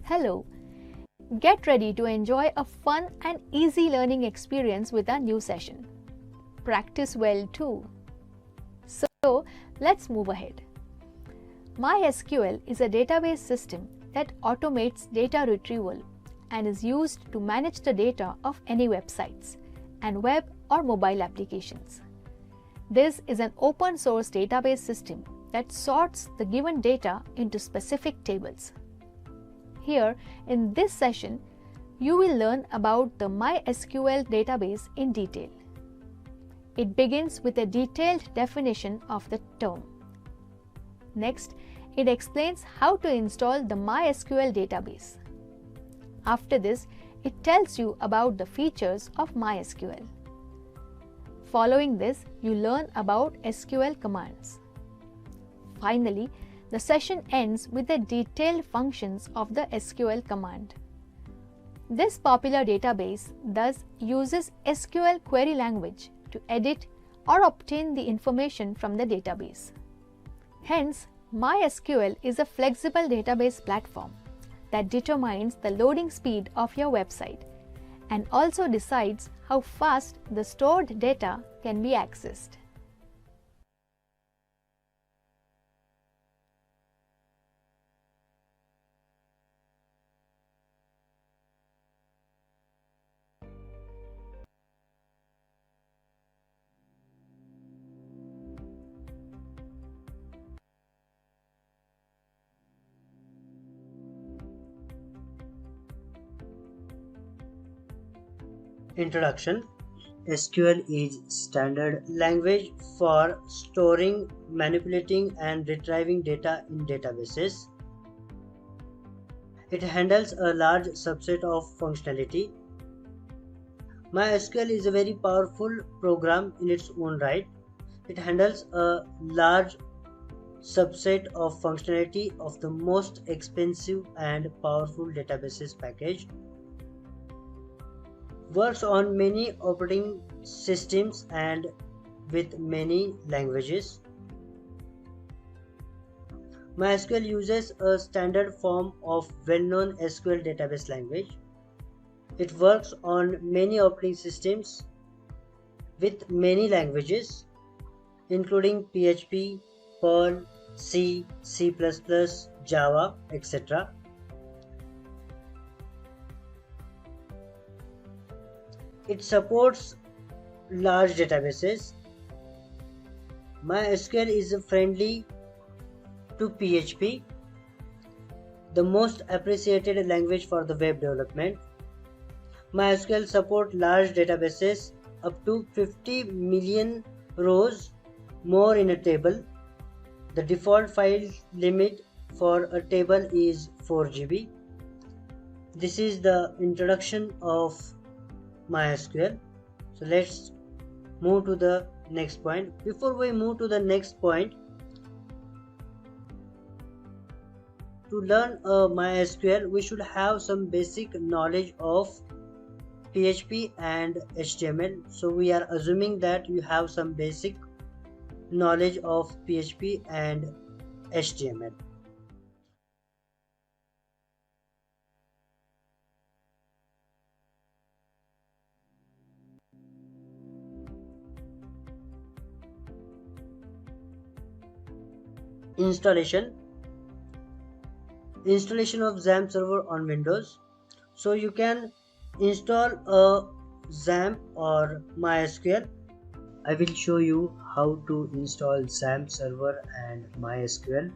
Hello! Get ready to enjoy a fun and easy learning experience with our new session. Practice well too. So, let's move ahead. MySQL is a database system that automates data retrieval and is used to manage the data of any websites and web or mobile applications. This is an open source database system that sorts the given data into specific tables. Here, in this session, you will learn about the MySQL database in detail. It begins with a detailed definition of the term. Next, it explains how to install the MySQL database. After this, it tells you about the features of MySQL. Following this, you learn about SQL commands. Finally, the session ends with the detailed functions of the SQL command. This popular database thus uses SQL query language to edit or obtain the information from the database. Hence, MySQL is a flexible database platform that determines the loading speed of your website and also decides how fast the stored data can be accessed. Introduction. SQL is standard language for storing, manipulating and retrieving data in databases. It handles a large subset of functionality. MySQL is a very powerful program in its own right. It handles a large subset of functionality of the most expensive and powerful databases package. Works on many operating systems and with many languages. MySQL uses a standard form of well-known SQL database language. It works on many operating systems with many languages, including PHP, Perl, C, C++, Java, etc. It supports large databases. MySQL is friendly to PHP, the most appreciated language for the web development. MySQL supports large databases up to 50 million rows more in a table. The default file limit for a table is 4 GB. This is the introduction of MySQL. So let's move to the next point. Before we move to the next point, to learn MySQL, we should have some basic knowledge of PHP and HTML. So we are assuming that you have some basic knowledge of PHP and HTML. Installation of XAMPP server on Windows. So you can install a XAMPP or MySQL. I will show you how to install XAMPP server and MySQL.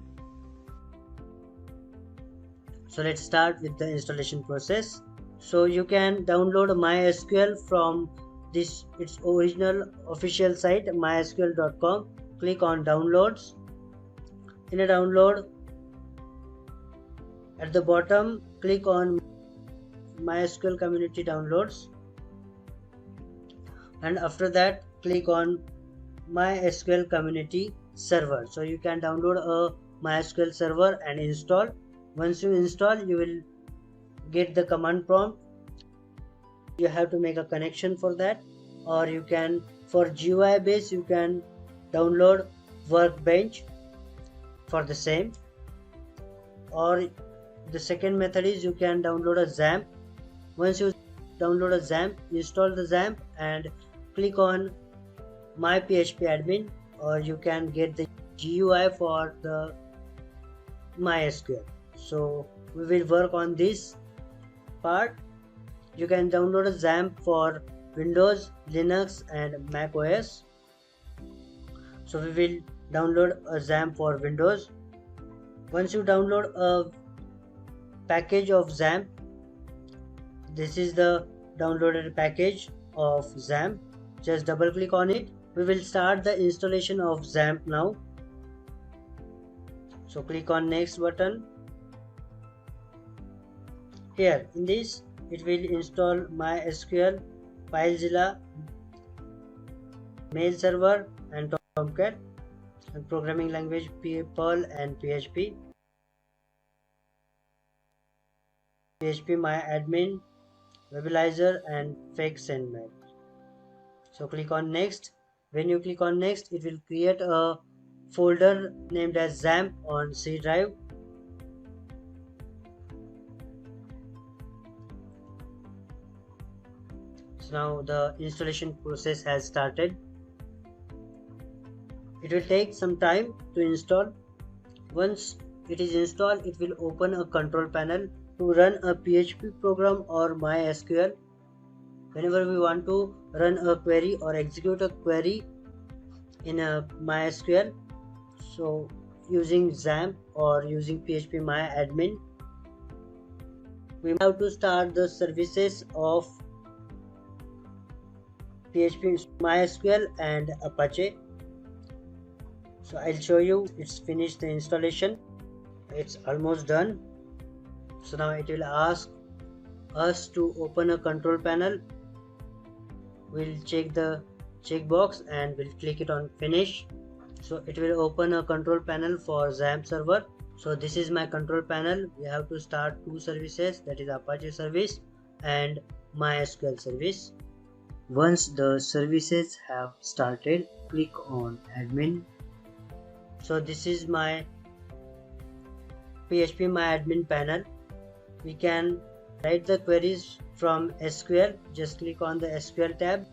So let's start with the installation process. So you can download MySQL from its original official site mysql.com. Click on downloads. In a download, at the bottom, click on MySQL Community Downloads, and after that, click on MySQL Community Server. So you can download a MySQL server and install. Once you install, you will get the command prompt. You have to make a connection for that, or you can, for GUI base, you can download Workbench for the same, or The second method is you can download a XAMPP. Once you download a XAMPP, install the XAMPP and click on My PHP Admin, or you can get the GUI for the MySQL. So we will work on this part. You can download a XAMPP for Windows, Linux and Mac OS. So we will download a XAMPP for Windows. Once you download a package of XAMPP, this is the downloaded package of XAMPP. Just double click on it. We will start the installation of XAMPP now. So click on next button. Here in this it will install MySQL, FileZilla, mail server and Tomcat, and programming language Perl and PHP, MyAdmin, Webalizer and fake sendmail. So click on next. When you click on next, it will create a folder named as XAMPP on C drive. So now the installation process has started. It will take some time to install. Once it is installed, it will open a control panel to run a PHP program or MySQL. Whenever we want to run a query or execute a query in a MySQL, so using XAMPP or using PHP MyAdmin, we have to start the services of PHP MySQL and Apache. So I'll show you. It's finished the installation. It's almost done. So now it will ask us to open a control panel. We'll check the checkbox and we'll click it on finish. So it will open a control panel for XAMPP server. So this is my control panel. We have to start two services, that is Apache service and MySQL service. Once the services have started, click on admin. So this is my PHP MyAdmin panel. We can write the queries from SQL. Just click on the SQL tab,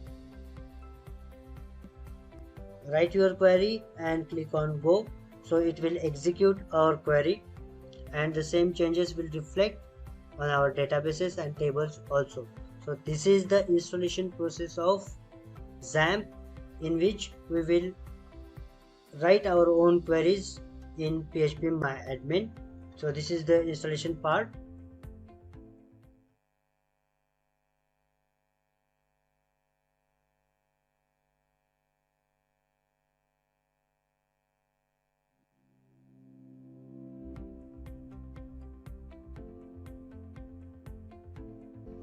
write your query and click on go. So it will execute our query and the same changes will reflect on our databases and tables also. So this is the installation process of XAMPP, in which we will write our own queries in PHP MyAdmin. So this is the installation part.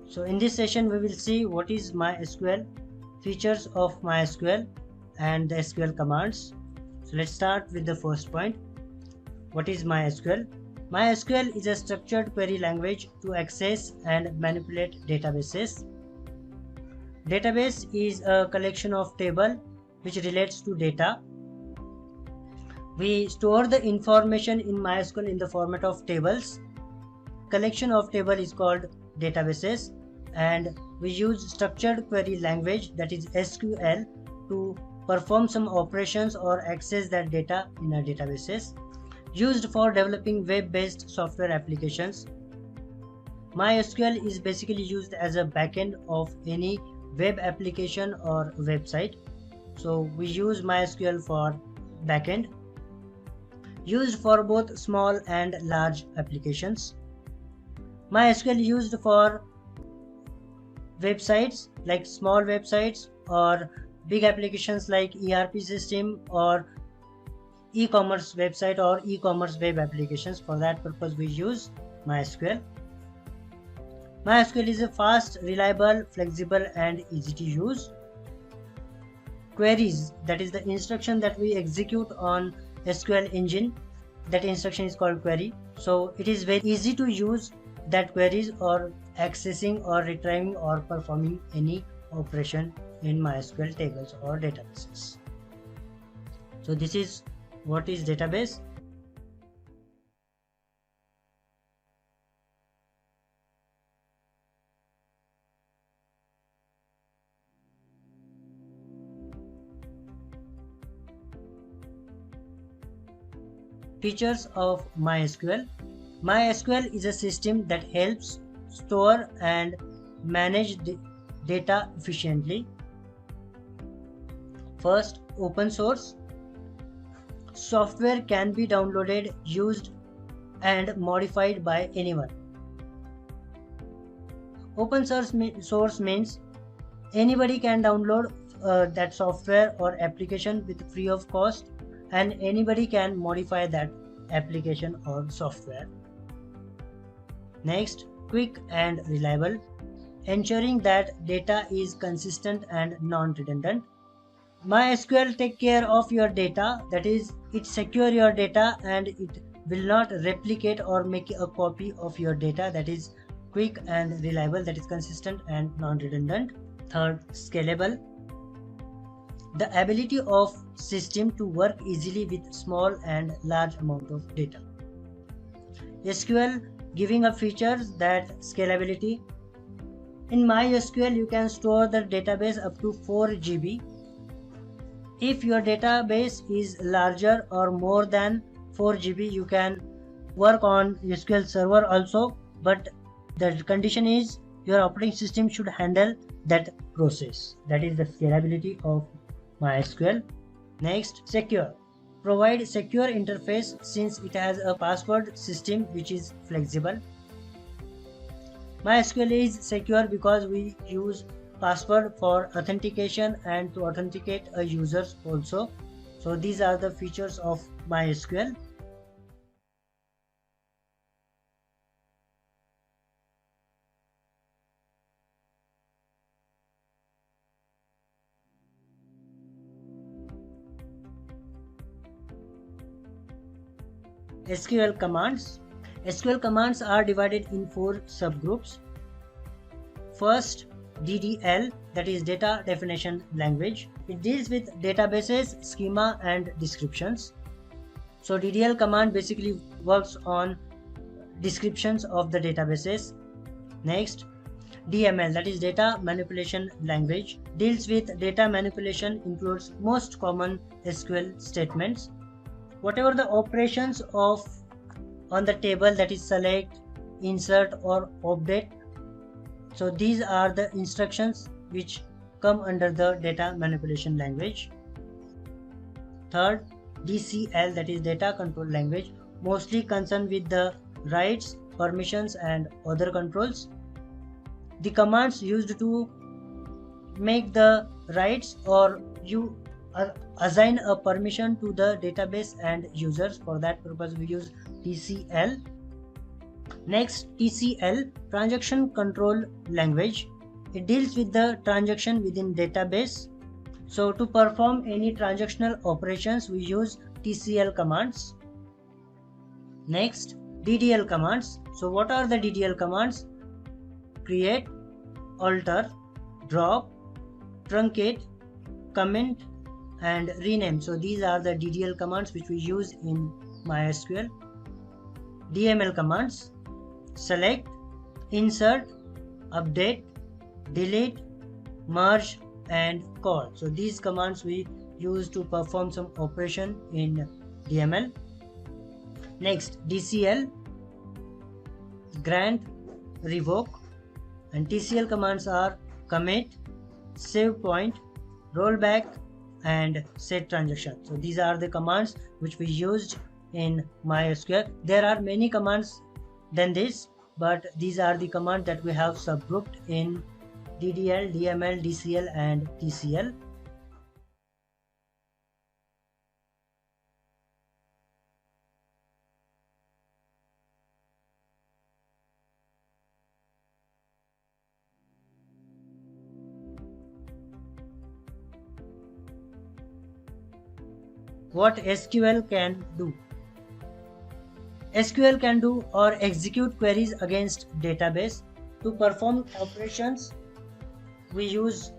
So in this session we will see what is MySQL, features of MySQL and the SQL commands. So let's start with the first point. What is MySQL? MySQL is a structured query language to access and manipulate databases. Database is a collection of tables which relates to data. We store the information in MySQL in the format of tables. Collection of tables is called databases, and we use structured query language, that is SQL, to perform some operations or access that data in our databases. Used for developing web-based software applications. MySQL is basically used as a backend of any web application or website. So we use MySQL for backend. Used for both small and large applications. MySQL used for websites like small websites or big applications like ERP system or e-commerce website or e-commerce web applications. For that purpose we use MySQL. MySQL is a fast, reliable, flexible and easy to use. Queries, that is the instruction that we execute on SQL engine, that instruction is called query. So it is very easy to use that queries or accessing or retrieving or performing any operation in MySQL tables or databases. So this is what is database. Features of MySQL. MySQL is a system that helps store and manage data efficiently. First, open source. Software can be downloaded, used, and modified by anyone. Open source means anybody can download that software or application with free of cost, and anybody can modify that application or software. Next, quick and reliable, ensuring that data is consistent and non-redundant. MySQL take care of your data, that is, it secure your data and it will not replicate or make a copy of your data, that is quick and reliable, that is consistent and non-redundant. Third, scalable, the ability of system to work easily with small and large amount of data. SQL giving a features that scalability. In MySQL you can store the database up to 4 GB. If your database is larger or more than 4 GB, you can work on SQL Server also, but the condition is your operating system should handle that process. That is the scalability of MySQL. Next, secure. Provide secure interface since it has a password system which is flexible. MySQL is secure because we use password for authentication and to authenticate a users also. So these are the features of MySQL. SQL commands. SQL commands are divided in 4 subgroups. First, DDL, that is data definition language. It deals with databases, schema and descriptions. So DDL command basically works on descriptions of the databases. Next, DML, that is data manipulation language, deals with data manipulation, includes most common SQL statements. Whatever the operations of on the table, that is select, insert or update. So these are the instructions which come under the data manipulation language. Third, DCL, that is data control language, mostly concerned with the rights, permissions and other controls. The commands used to make the rights or you assign a permission to the database and users. For that purpose we use DCL. Next, TCL, transaction control language. It deals with the transaction within database. So to perform any transactional operations we use TCL commands. Next, DDL commands. So what are the DDL commands? Create, alter, drop, truncate, comment and rename. So these are the DDL commands which we use in MySQL. DML commands: select, insert, update, delete, merge and call. So these commands we use to perform some operation in DML. Next, DCL, grant, revoke, and TCL commands are commit, save point, rollback and set transaction. So these are the commands which we used in MySQL. There are many commands than this, but these are the commands that we have subgrouped in DDL, DML, DCL and TCL. What SQL can do? SQL can do or execute queries against database. To perform operations, we use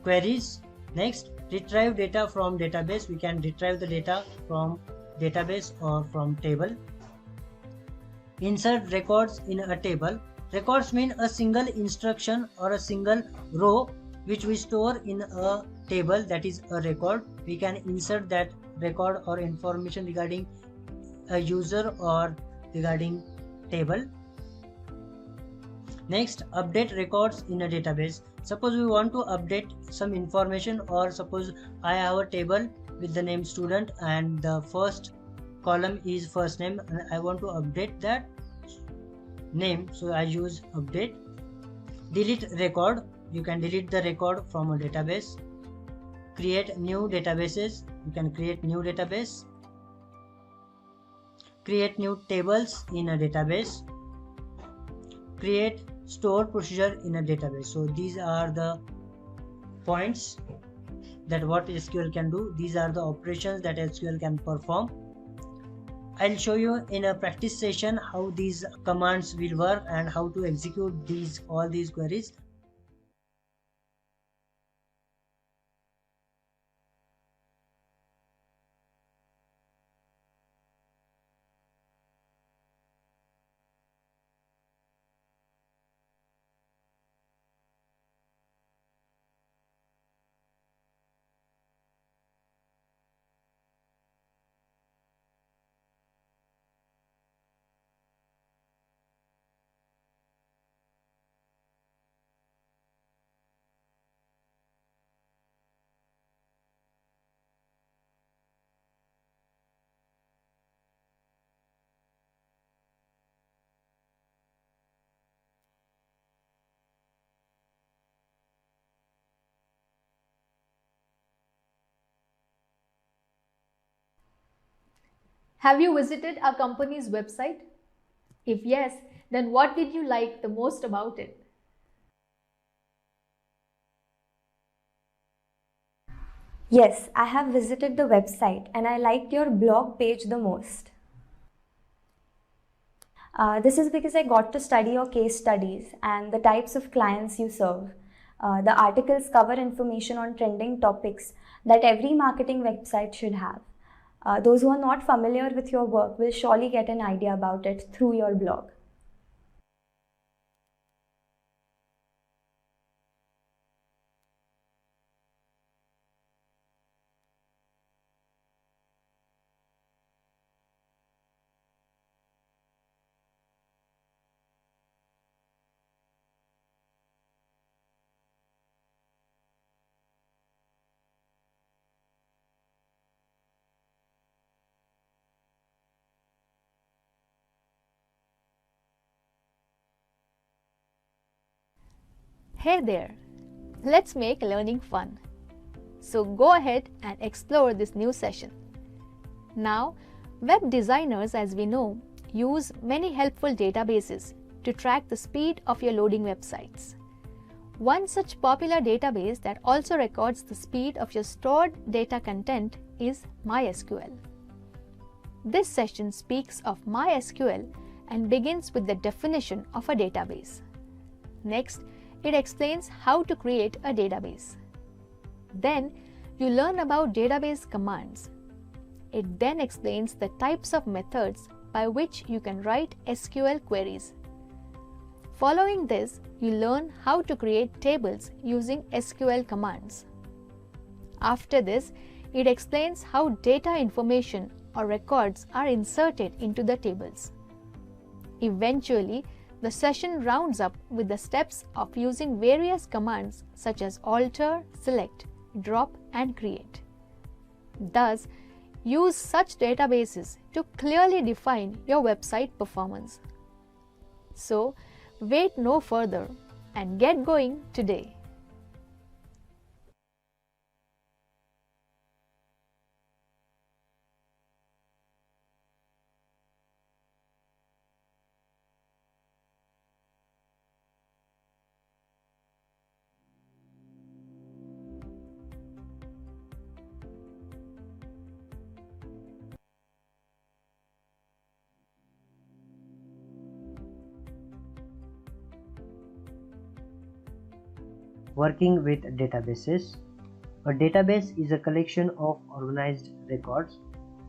queries. Next, retrieve data from database. We can retrieve the data from database or from table. Insert records in a table. Records mean a single instruction or a single row which we store in a table, that is a record. We can insert that record or information regarding a user or regarding table. Next, update records in a database. Suppose we want to update some information, or suppose I have a table with the name student and the first column is first name and I want to update that name, so I use update. Delete record, you can delete the record from a database. Create new databases, you can create new database. Create new tables in a database. Create store procedure in a database. So these are the points that what SQL can do. These are the operations that SQL can perform. I'll show you in a practice session how these commands will work and how to execute all these queries. Have you visited our company's website? If yes, then what did you like the most about it? Yes, I have visited the website and I liked your blog page the most. This is because I got to study your case studies and the types of clients you serve. The articles cover information on trending topics that every marketing website should have. Those who are not familiar with your work will surely get an idea about it through your blog. Hey there! Let's make learning fun. So go ahead and explore this new session. Now, web designers, as we know, use many helpful databases to track the speed of your loading websites. One such popular database that also records the speed of your stored data content is MySQL. This session speaks of MySQL and begins with the definition of a database. Next, it explains how to create a database. Then, you learn about database commands. It then explains the types of methods by which you can write SQL queries. Following this, you learn how to create tables using SQL commands. After this, it explains how data information or records are inserted into the tables. Eventually, the session rounds up with the steps of using various commands such as alter, select, drop, and create. Thus, use such databases to clearly define your website performance. So, wait no further and get going today. Working with databases. A database is a collection of organized records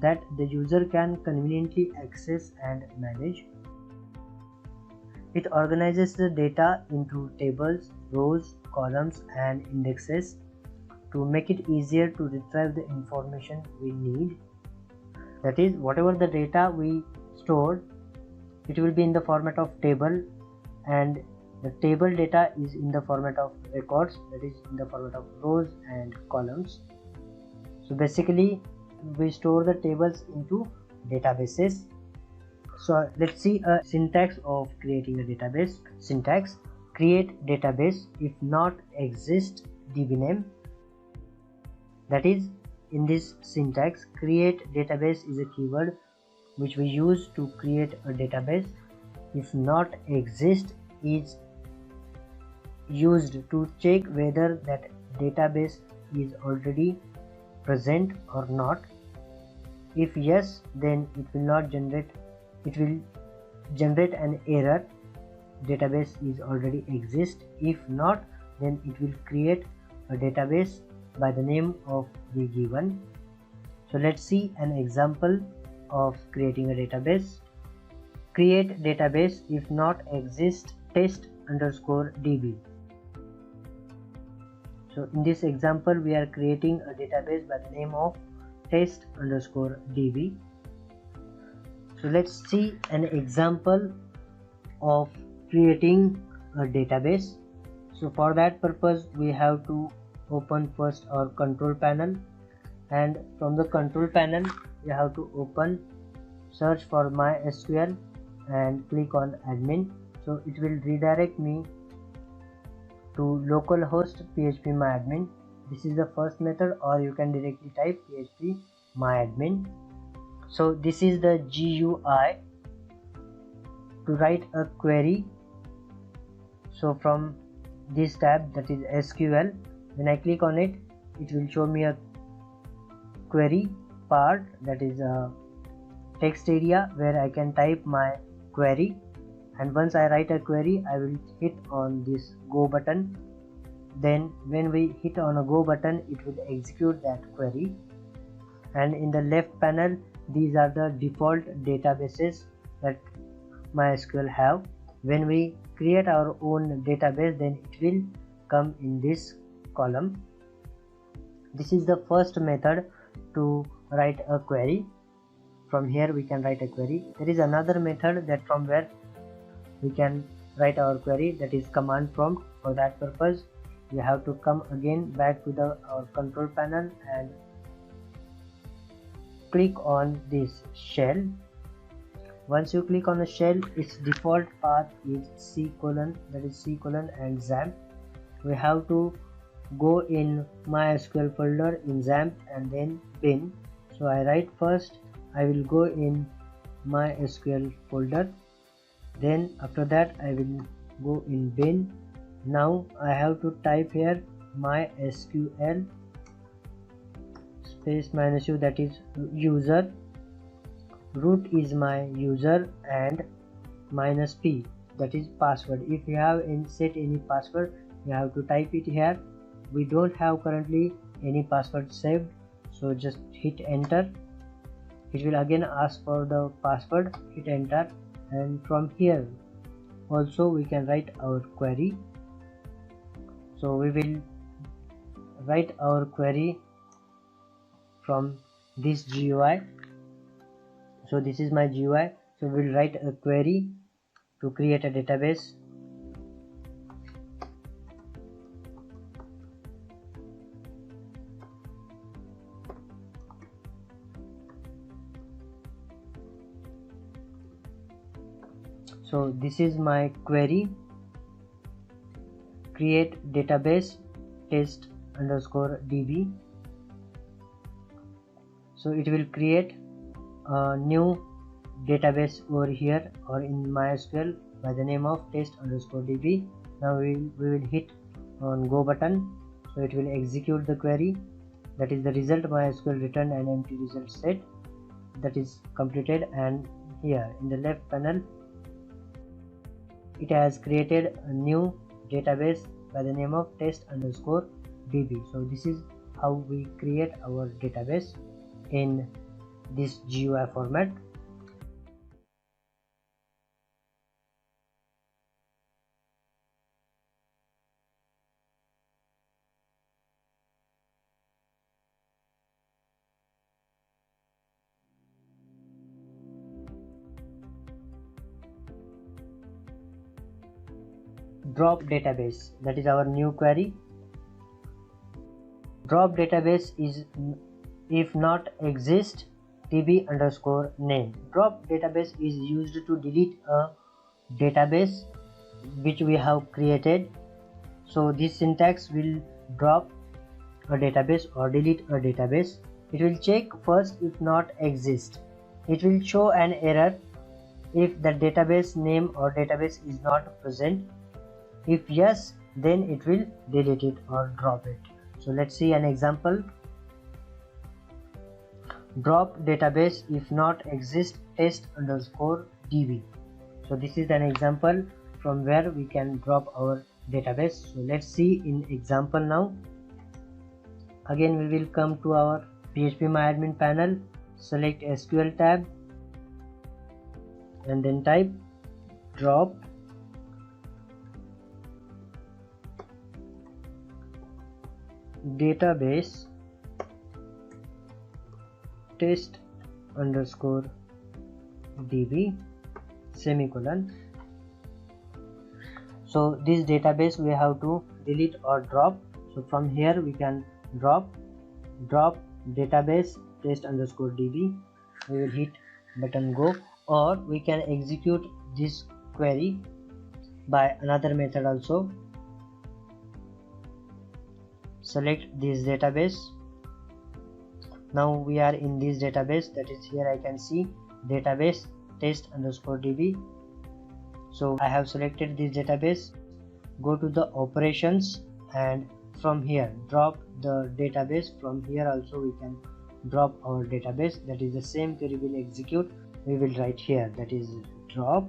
that the user can conveniently access and manage. It organizes the data into tables, rows, columns, and indexes to make it easier to retrieve the information we need. That is, whatever the data we stored, it will be in the format of table, and the table data is in the format of records, that is in the format of rows and columns. So basically we store the tables into databases. So let's see a syntax of creating a database. Syntax: create database, if not exist dbname. That is, in this syntax, create database is a keyword which we use to create a database. If not exist is used to check whether that database is already present or not. If yes, then it will generate an error, database is already exist. If not, then it will create a database by the name of the given. So let's see an example of creating a database. Create database, if not exist test_db. So in this example we are creating a database by the name of test_db. So let's see an example of creating a database. So for that purpose we have to open first our control panel, and from the control panel you have to open search for MySQL and click on admin. So it will redirect me to localhost phpMyAdmin. This is the first method, or you can directly type phpMyAdmin. So this is the GUI to write a query. So from this tab, that is SQL, when I click on it, it will show me a query part, that is a text area where I can type my query. And once I write a query, I will hit on this go button. Then when we hit on a go button, it will execute that query. And in the left panel, these are the default databases that MySQL have. When we create our own database, then it will come in this column. This is the first method to write a query. From here we can write a query. There is another method that from where we can write our query, that is command prompt. For that purpose we have to come again back to our control panel and click on this shell. Once you click on the shell, its default path is C:, that is C:, and XAMPP. We have to go in MySQL folder in XAMPP and then bin. So I write first, I will go in MySQL folder, then after that I will go in bin. Now I have to type here MySQL space -u, that is user, root is my user, and -p, that is password. If you have set any password, you have to type it here. We don't have currently any password saved, so just hit enter. It will again ask for the password, hit enter, and from here also we can write our query. So we will write our query from this GUI. So this is my GUI. So we'll write a query to create a database. So this is my query: create database test_db. So it will create a new database over here or in MySQL by the name of test_db. Now we will hit on go button, so it will execute the query. That is the result. MySQL returned an empty result set. That is completed, and here in the left panel it has created a new database by the name of test_db. So this is how we create our database in this GUI format. drop database, that is our new query. Drop database is if not exist db underscore name. Drop database is used to delete a database which we have created. So this syntax will drop a database or delete a database. It will check first if not exist. It will show an error if the database name or database is not present. If yes, then it will delete it or drop it. So let's see an example. Drop database if not exist test underscore db. So this is an example from where we can drop our database. So let's see in example now. Again we will come to our phpMyAdmin panel, select SQL tab and then type drop database test underscore db semicolon. So this database we have to delete or drop. So from here we can drop database test underscore db. We will hit button go, or we can execute this query by another method also. Select this database. Now we are in this database, that is here I can see database test underscore db. So I have selected this database. Go to the operations and from here drop the database. From here also we can drop our database. That is the same query will execute. We will write here, that is drop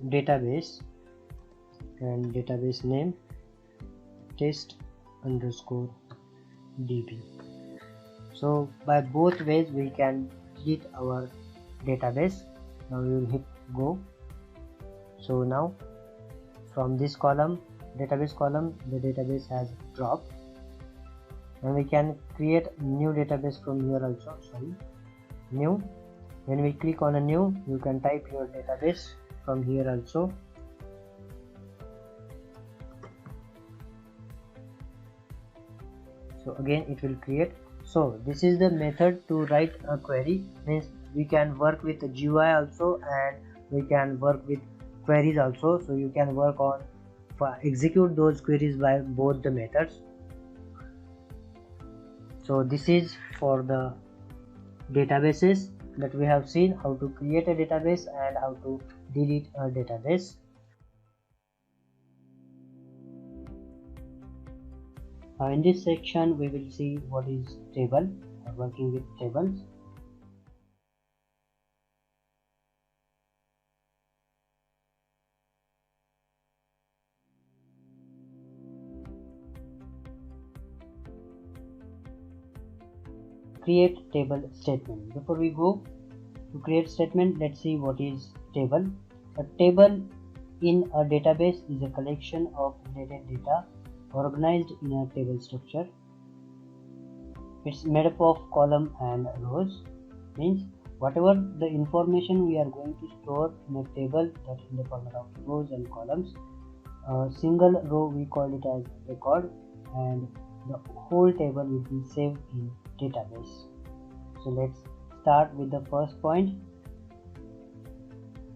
database and database name test underscore db. So by both ways we can delete our database. Now we will hit go. So now from this column, database column, the database has dropped, and we can create new database from here also. New. When we click on a new, you can type your database from here also. So again it will create. So this is the method to write a query. Means we can work with the GUI also and we can work with queries also. So you can work on execute those queries by both the methods. So this is for the databases that we have seen, how to create a database and how to delete a database. Now in this section we will see what is table, working with tables. Create table statement. Before we go to create statement, let's see what is table. A table in a database is a collection of related data organized in a table structure. It's made up of column and rows. Means whatever the information we are going to store in a table, that in the format of rows and columns. A single row we call it as record, and the whole table will be saved in database. So let's start with the first point.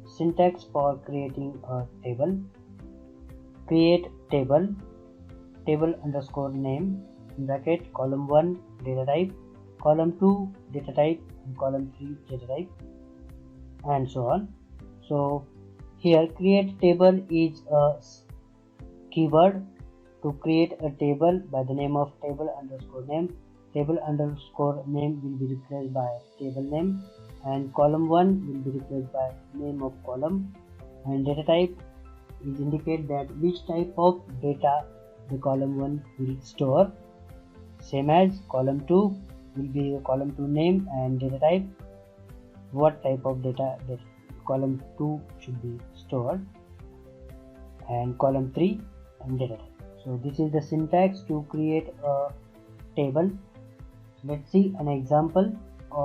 Syntax for creating a table. Create table underscore name in bracket column 1 data type, column 2 data type, and column 3 data type, and so on. So here create table is a keyword to create a table by the name of table underscore name. Table underscore name will be replaced by table name, and column 1 will be replaced by name of column, and data type is indicate that which type of data the column 1 will store, same as column 2 will be the column 2 name and data type, what type of data that column 2 should be stored, and column 3 and data type. So this is the syntax to create a table. Let's see an example.